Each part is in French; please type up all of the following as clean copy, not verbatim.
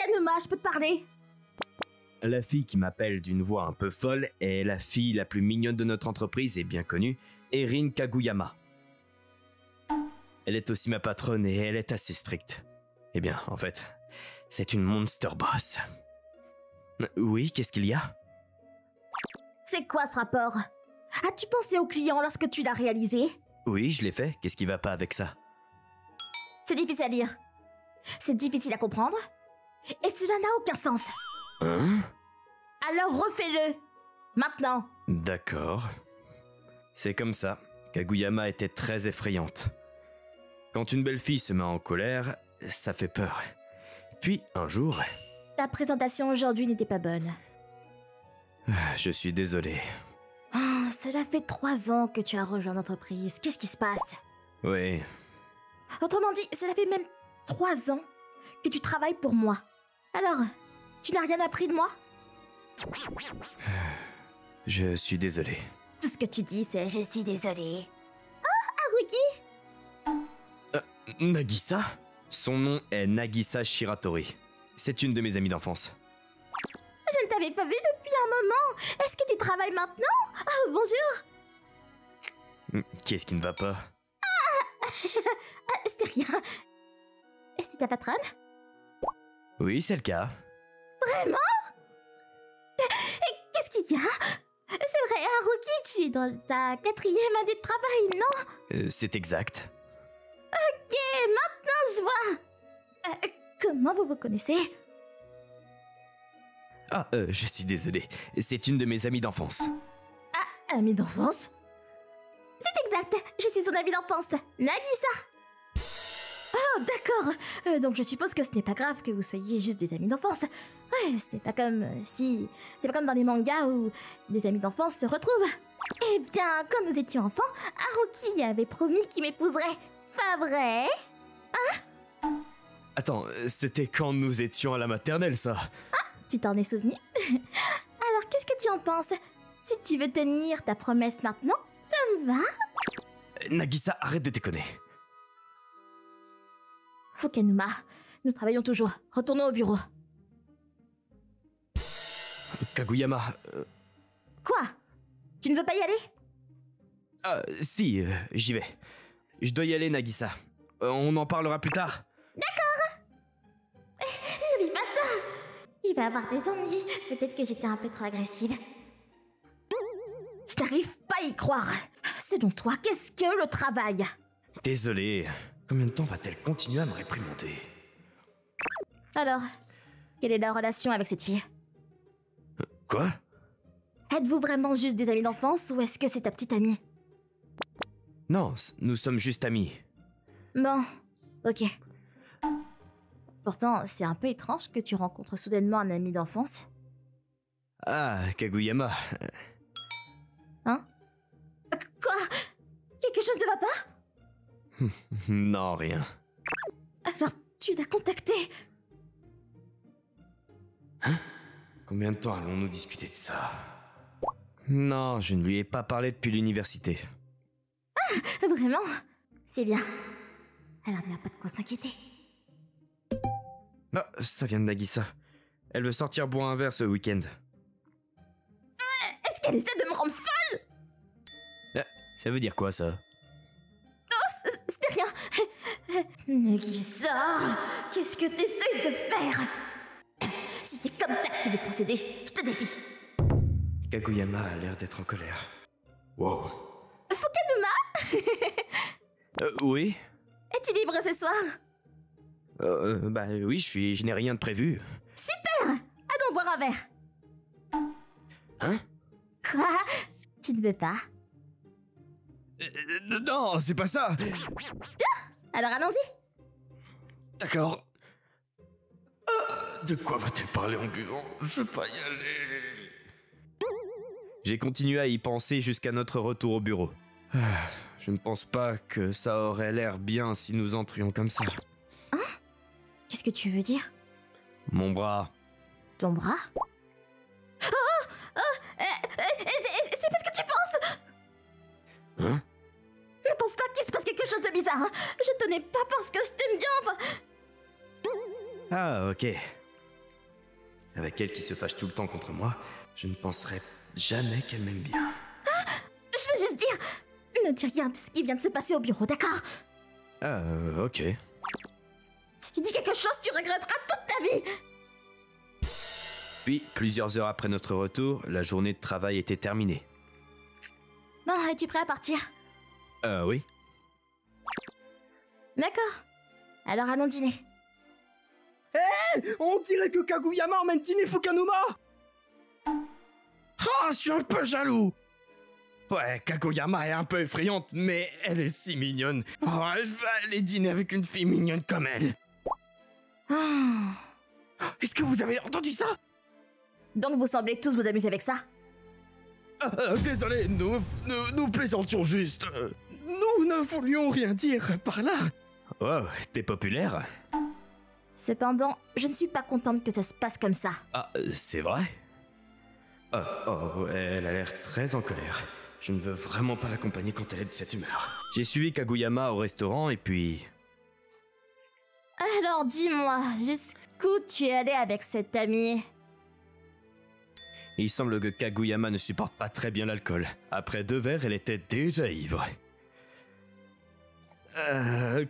Fukanuma, je peux te parler? La fille qui m'appelle d'une voix un peu folle est la fille la plus mignonne de notre entreprise et bien connue, Erin Kaguyama. Elle est aussi ma patronne et elle est assez stricte. Eh bien, en fait, c'est une monster boss. Oui, qu'est-ce qu'il y a? C'est quoi ce rapport? As-tu pensé au client lorsque tu l'as réalisé? Oui, je l'ai fait. Qu'est-ce qui va pas avec ça? C'est difficile à lire. C'est difficile à comprendre. Et cela n'a aucun sens. Hein? Alors refais-le. Maintenant. D'accord. C'est comme ça. Kaguyama était très effrayante. Quand une belle fille se met en colère, ça fait peur. Puis, un jour... Ta présentation aujourd'hui n'était pas bonne. Je suis désolé. Oh, cela fait 3 ans que tu as rejoint l'entreprise. Qu'est-ce qui se passe? Oui. Autrement dit, cela fait même 3 ans que tu travailles pour moi. Alors, tu n'as rien appris de moi? Je suis désolé. Tout ce que tu dis, c'est « je suis désolée ». Oh, Haruki! Nagisa? Son nom est Nagisa Shiratori. C'est une de mes amies d'enfance. Je ne t'avais pas vu depuis un moment. Est-ce que tu travailles maintenant? Oh, bonjour. Qu'est-ce qui ne va pas? C'était rien. Est-ce que c'est ta patronne? Oui, c'est le cas. Vraiment? Qu'est-ce qu'il y a? C'est vrai, Haruki, tu es dans ta 4e année de travail, non? C'est exact. Ok, maintenant je vois. Comment vous vous connaissez? Ah, je suis désolé. C'est une de mes amies d'enfance. Ah, amie d'enfance? C'est exact, je suis son amie d'enfance, Nagisa. Oh, d'accord. Donc je suppose que ce n'est pas grave que vous soyez juste des amis d'enfance. Ouais, ce n'est pas comme si... C'est pas comme dans les mangas où des amis d'enfance se retrouvent. Eh bien, quand nous étions enfants, Haruki avait promis qu'il m'épouserait. Pas vrai? Attends, c'était quand nous étions à la maternelle, ça? Tu t'en es souvenu? Alors, qu'est-ce que tu en penses? Si tu veux tenir ta promesse maintenant, ça me va. Nagisa, arrête de déconner. Fukanuma, nous travaillons toujours. Retournons au bureau. Kaguyama... Quoi? Tu ne veux pas y aller? Ah, si, j'y vais. Je dois y aller, Nagisa. On en parlera plus tard. N'oublie pas ça. Il va avoir des ennuis. Peut-être que j'étais un peu trop agressive. Je n'arrive pas à y croire. Selon toi, qu'est-ce que le travail? Désolé. Combien de temps va-t-elle continuer à me réprimander? Alors, quelle est la relation avec cette fille? Quoi? Êtes-vous vraiment juste des amis d'enfance ou est-ce que c'est ta petite amie? Non, nous sommes juste amis. Bon, ok. Pourtant, c'est un peu étrange que tu rencontres soudainement un ami d'enfance. Ah, Kaguyama. Hein? Quoi? Quelque chose ne va pas? Non, rien. Alors, tu l'as contacté? Hein? Combien de temps allons-nous discuter de ça? Non, je ne lui ai pas parlé depuis l'université. Ah, vraiment? C'est bien. Alors, il n'y a pas de quoi s'inquiéter. Ah, ça vient de Nagisa. Elle veut sortir boire un verre ce week-end. Est-ce qu'elle essaie de me rendre folle? Ça veut dire quoi, ça? Oh, c'était rien. Nagisa, qu'est-ce que t'essayes de faire? Si c'est comme ça que tu veux procéder, je te défie. Kaguyama a l'air d'être en colère. Wow. Fukanuma? Oui? Es-tu libre ce soir? Bah oui, je n'ai rien de prévu. Super! Allons boire un verre. Hein? Quoi? Tu ne veux pas? Non, c'est pas ça! Alors allons-y. D'accord. De quoi va-t-elle parler en buvant? Je veux pas y aller. J'ai continué à y penser jusqu'à notre retour au bureau. Je ne pense pas que ça aurait l'air bien si nous entrions comme ça. Hein? Qu'est-ce que tu veux dire? Mon bras. Ton bras? C'est parce que tu penses! Hein? Ne pense pas qu'il se passe quelque chose de bizarre. Hein. Je tenais pas parce que je t'aime bien. Enfin... Ah, ok. Avec elle qui se fâche tout le temps contre moi, je ne penserais jamais qu'elle m'aime bien. Je veux juste dire... Ne dis rien de ce qui vient de se passer au bureau, d'accord? Ah, ok. Si tu dis quelque chose, tu regretteras toute ta vie. Puis, plusieurs heures après notre retour, la journée de travail était terminée. Bon, es-tu prêt à partir? Oui. D'accord. Alors allons dîner. On dirait que Kaguyama emmène dîner Fukanuma. Ah, je suis un peu jaloux. Ouais, Kaguyama est un peu effrayante, mais elle est si mignonne. Oh, je vais aller dîner avec une fille mignonne comme elle. Est-ce que vous avez entendu ça? Donc vous semblez tous vous amuser avec ça? Désolé, nous plaisantions juste. Nous ne voulions rien dire par là. Oh, t'es populaire? Cependant, je ne suis pas contente que ça se passe comme ça. Ah, c'est vrai? Elle a l'air très en colère. Je ne veux vraiment pas l'accompagner quand elle est de cette humeur. J'ai suivi Kaguyama au restaurant et puis... Alors dis-moi, jusqu'où tu es allé avec cette amie? Il semble que Kaguyama ne supporte pas très bien l'alcool. Après 2 verres, elle était déjà ivre.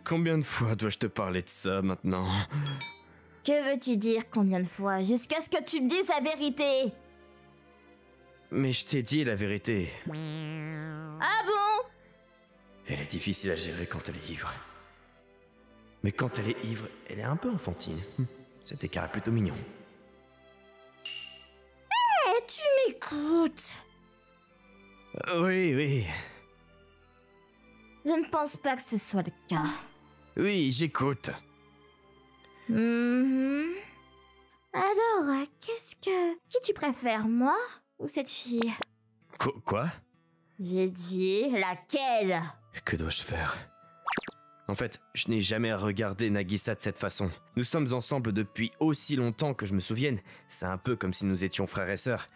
Combien de fois dois-je te parler de ça maintenant? Que veux-tu dire combien de fois? Jusqu'à ce que tu me dises la vérité. Mais je t'ai dit la vérité. Ah bon? Elle est difficile à gérer quand elle est ivre. Mais quand elle est ivre, elle est un peu enfantine. Cet écart est plutôt mignon. Eh, tu m'écoutes? Oui. Je ne pense pas que ce soit le cas. Oui, j'écoute. Alors, qui tu préfères, moi ou cette fille? Quoi? J'ai dit laquelle? Que dois-je faire? En fait, je n'ai jamais regardé Nagisa de cette façon. Nous sommes ensemble depuis aussi longtemps que je me souvienne. C'est un peu comme si nous étions frères et sœurs.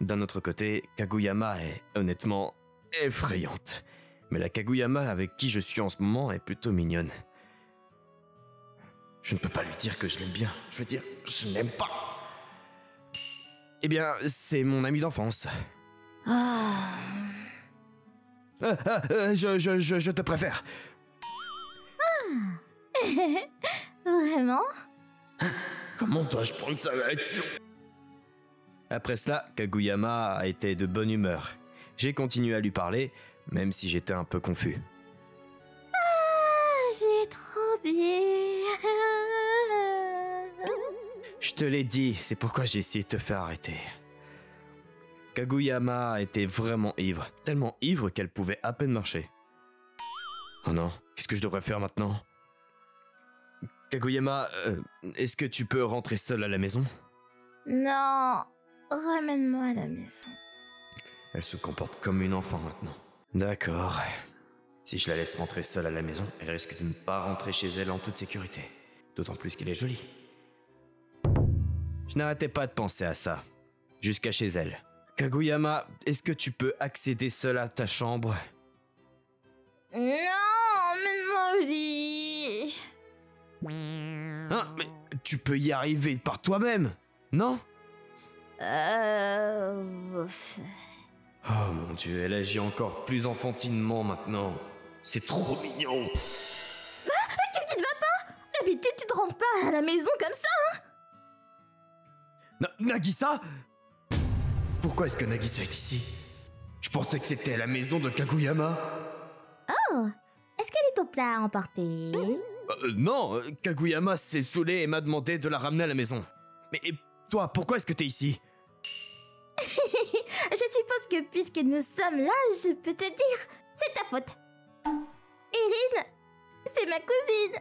D'un autre côté, Kaguyama est honnêtement effrayante. Mais la Kaguyama avec qui je suis en ce moment est plutôt mignonne. Je ne peux pas lui dire que je l'aime bien. Je veux dire, je n'aime pas. Eh bien, c'est mon ami d'enfance. Je te préfère. Vraiment? Comment dois-je prendre sa réaction? Après cela, Kaguyama a été de bonne humeur. J'ai continué à lui parler, même si j'étais un peu confus. J'ai trop bien. Je te l'ai dit, c'est pourquoi j'ai essayé de te faire arrêter. Kaguyama était vraiment ivre, tellement ivre qu'elle pouvait à peine marcher. Oh non, qu'est-ce que je devrais faire maintenant? Kaguyama, est-ce que tu peux rentrer seule à la maison? Non, ramène-moi à la maison. Elle se comporte comme une enfant maintenant. D'accord. Si je la laisse rentrer seule à la maison, elle risque de ne pas rentrer chez elle en toute sécurité. D'autant plus qu'elle est jolie. Je n'arrêtais pas de penser à ça. Jusqu'à chez elle. Kaguyama, est-ce que tu peux accéder seule à ta chambre? Non, emmène-moi au lit. Hein, mais tu peux y arriver par toi-même, non? Oh mon Dieu, elle agit encore plus enfantinement maintenant. C'est trop mignon. Qu'est-ce qui te va pas? D'habitude, tu te rentres pas à la maison comme ça, hein? Nagisa? Pourquoi est-ce que Nagisa est ici? Je pensais que c'était à la maison de Kaguyama. Oh, est-ce qu'elle est au plat à emporter? Non, Kaguyama s'est saoulé et m'a demandé de la ramener à la maison. Mais toi, pourquoi est-ce que t'es ici? Je suppose que puisque nous sommes là, je peux te dire, c'est ta faute. Erin, c'est ma cousine.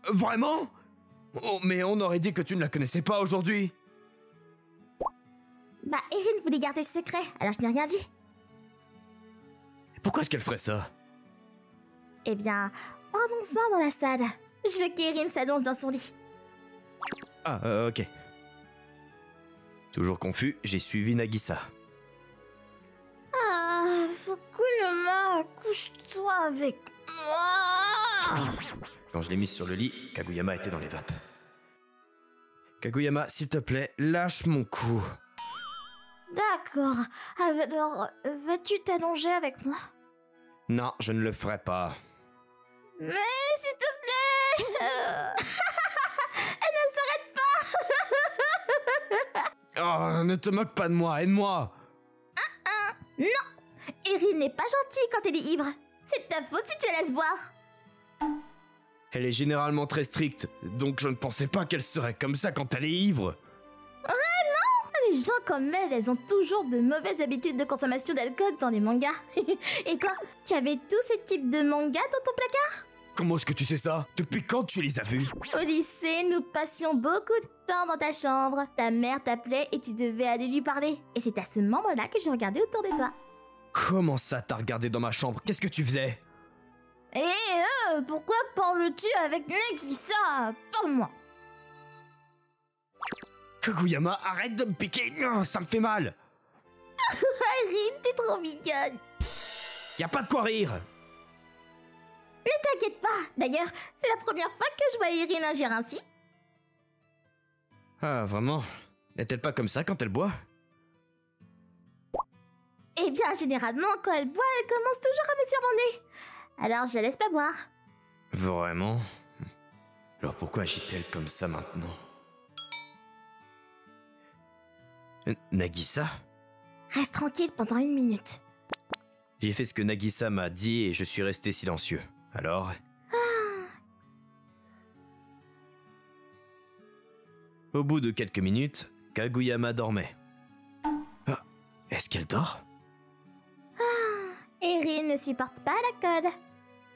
Vraiment? Oh, mais on aurait dit que tu ne la connaissais pas aujourd'hui. Bah, Erin voulait garder ce secret, alors je n'ai rien dit. Pourquoi est-ce qu'elle ferait ça? Eh bien, allons-en dans la salle. Je veux qu'Erin s'allonge dans son lit. Ah, ok. Toujours confus, j'ai suivi Nagisa. Ah, Fukunuma, couche-toi avec moi. Quand je l'ai mise sur le lit, Kaguyama était dans les vapes. Kaguyama, s'il te plaît, lâche mon cou. D'accord. Alors, vas-tu t'allonger avec moi? Non, je ne le ferai pas. Mais s'il te plaît. Elle ne s'arrête pas. Oh, ne te moque pas de moi, aide-moi. Non, Erin n'est pas gentille quand elle est ivre. C'est de ta faute si tu la laisses boire. Elle est généralement très stricte, donc je ne pensais pas qu'elle serait comme ça quand elle est ivre. Les gens comme elle, elles ont toujours de mauvaises habitudes de consommation d'alcool dans les mangas. Et toi, tu avais tous ces types de mangas dans ton placard? Comment est-ce que tu sais ça? Depuis quand tu les as vus? Au lycée, nous passions beaucoup de temps dans ta chambre. Ta mère t'appelait et tu devais aller lui parler. Et c'est à ce moment-là que j'ai regardé autour de toi. Comment ça t'as regardé dans ma chambre? Qu'est-ce que tu faisais? Pourquoi parles-tu avec Nagisa? Parle-moi. Kaguyama, arrête de me piquer! Oh, ça me fait mal! Erin, t'es trop mignonne. Y a pas de quoi rire! Ne t'inquiète pas. D'ailleurs, c'est la première fois que je vois Erin agir ainsi. Ah, vraiment? N'est-elle pas comme ça quand elle boit? Eh bien, généralement, quand elle boit, elle commence toujours à me surmonter. Alors, je la laisse pas boire. Vraiment? Alors pourquoi agit-elle comme ça maintenant? Nagisa? Reste tranquille pendant 1 minute. J'ai fait ce que Nagisa m'a dit et je suis resté silencieux. Alors? Au bout de quelques minutes, Kaguyama dormait. Ah, est-ce qu'elle dort? Erin ne supporte pas l'alcool.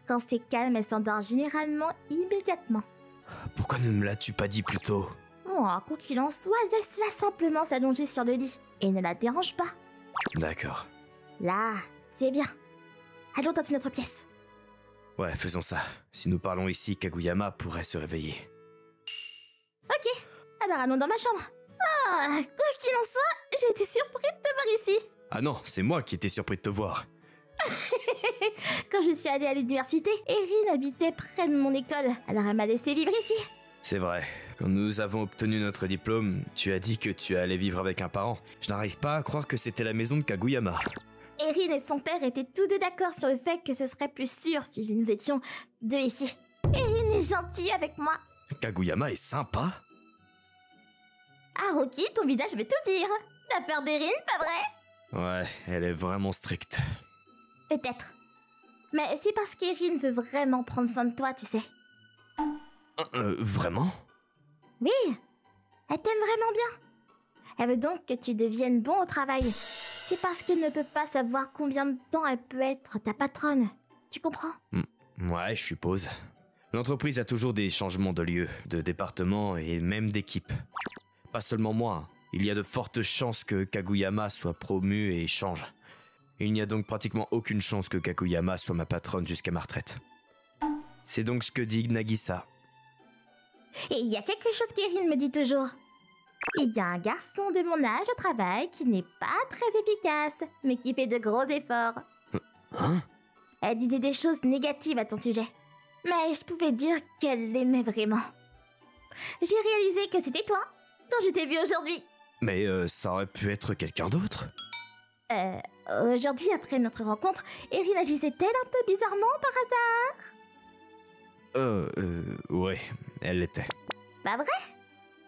Quand c'est calme, elle s'endort généralement immédiatement. Pourquoi ne me l'as-tu pas dit plus tôt? Quoi qu'il en soit, laisse-la simplement s'allonger sur le lit et ne la dérange pas. D'accord. Là, c'est bien. Allons dans une autre pièce. Ouais, faisons ça. Si nous parlons ici, Kaguyama pourrait se réveiller. Ok, alors allons dans ma chambre. Quoi qu'il en soit, j'ai été surpris de te voir ici. Ah non, c'est moi qui étais surpris de te voir. Quand je suis allée à l'université, Erin habitait près de mon école, alors elle m'a laissé vivre ici. C'est vrai. Quand nous avons obtenu notre diplôme, tu as dit que tu allais vivre avec un parent. Je n'arrive pas à croire que c'était la maison de Kaguyama. Erin et son père étaient tous deux d'accord sur le fait que ce serait plus sûr si nous étions deux ici. Erin est gentille avec moi. Kaguyama est sympa? Ah Rocky, ton visage veut tout dire. T'as peur d'Erin, pas vrai? Ouais, elle est vraiment stricte. Peut-être. Mais c'est parce qu'Erin veut vraiment prendre soin de toi, tu sais. Vraiment? Oui, elle t'aime vraiment bien. Elle veut donc que tu deviennes bon au travail. C'est parce qu'elle ne peut pas savoir combien de temps elle peut être ta patronne. Tu comprends? Ouais, je suppose. L'entreprise a toujours des changements de lieu, de département et même d'équipe. Pas seulement moi, il y a de fortes chances que Kaguyama soit promu et change. Il n'y a donc pratiquement aucune chance que Kaguyama soit ma patronne jusqu'à ma retraite. C'est donc ce que dit Nagisa. Et il y a quelque chose qu'Erin me dit toujours. Il y a un garçon de mon âge au travail qui n'est pas très efficace, mais qui fait de gros efforts. Hein? Elle disait des choses négatives à ton sujet. Mais je pouvais dire qu'elle l'aimait vraiment. J'ai réalisé que c'était toi, quand je t'ai vu aujourd'hui. Mais ça aurait pu être quelqu'un d'autre. Aujourd'hui, après notre rencontre, Erin agissait-elle un peu bizarrement par hasard? Ouais, elle l'était. Pas vrai?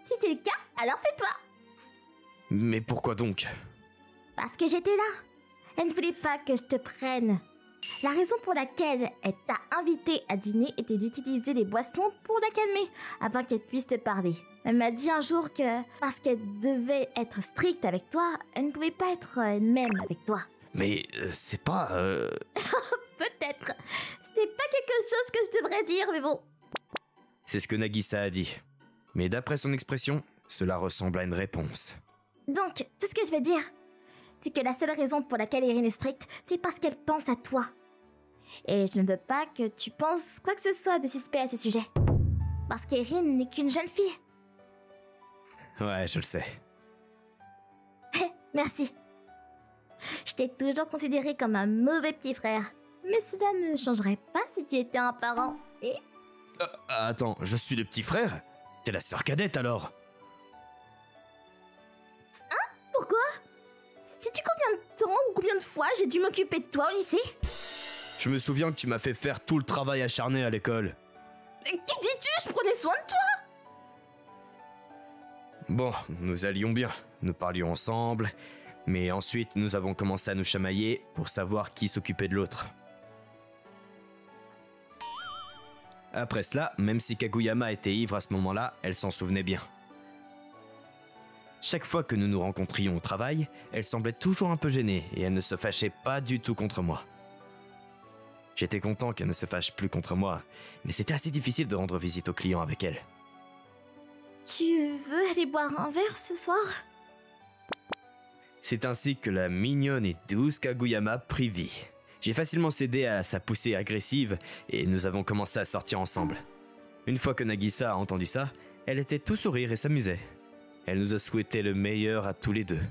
Si c'est le cas, alors c'est toi. Mais pourquoi donc? Parce que j'étais là. Elle ne voulait pas que je te prenne. La raison pour laquelle elle t'a invité à dîner était d'utiliser les boissons pour la calmer, afin qu'elle puisse te parler. Elle m'a dit un jour que, parce qu'elle devait être stricte avec toi, elle ne pouvait pas être elle-même avec toi. Mais c'est pas... Peut-être. C'était pas quelque chose que je devrais dire, mais bon. C'est ce que Nagisa a dit. Mais d'après son expression, cela ressemble à une réponse. Donc, tout ce que je veux dire, c'est que la seule raison pour laquelle Erin est stricte, c'est parce qu'elle pense à toi. Et je ne veux pas que tu penses quoi que ce soit de suspect à ce sujet. Parce qu'Erin n'est qu'une jeune fille. Ouais, je le sais. Merci. Je t'ai toujours considéré comme un mauvais petit frère. Mais cela ne changerait pas si tu étais un parent. Et... Attends, je suis le petit frère? T'es la sœur cadette alors? Sais-tu combien de temps ou combien de fois j'ai dû m'occuper de toi au lycée? Je me souviens que tu m'as fait faire tout le travail acharné à l'école. Qui dis-tu? Je prenais soin de toi! Bon, nous allions bien, nous parlions ensemble, mais ensuite nous avons commencé à nous chamailler pour savoir qui s'occupait de l'autre. Après cela, même si Kaguyama était ivre à ce moment-là, elle s'en souvenait bien. Chaque fois que nous nous rencontrions au travail, elle semblait toujours un peu gênée et elle ne se fâchait pas du tout contre moi. J'étais content qu'elle ne se fâche plus contre moi, mais c'était assez difficile de rendre visite aux clients avec elle. Tu veux aller boire un verre ce soir? C'est ainsi que la mignonne et douce Kaguyama prit vie. J'ai facilement cédé à sa poussée agressive et nous avons commencé à sortir ensemble. Une fois que Nagisa a entendu ça, elle était tout sourire et s'amusait. Elle nous a souhaité le meilleur à tous les deux.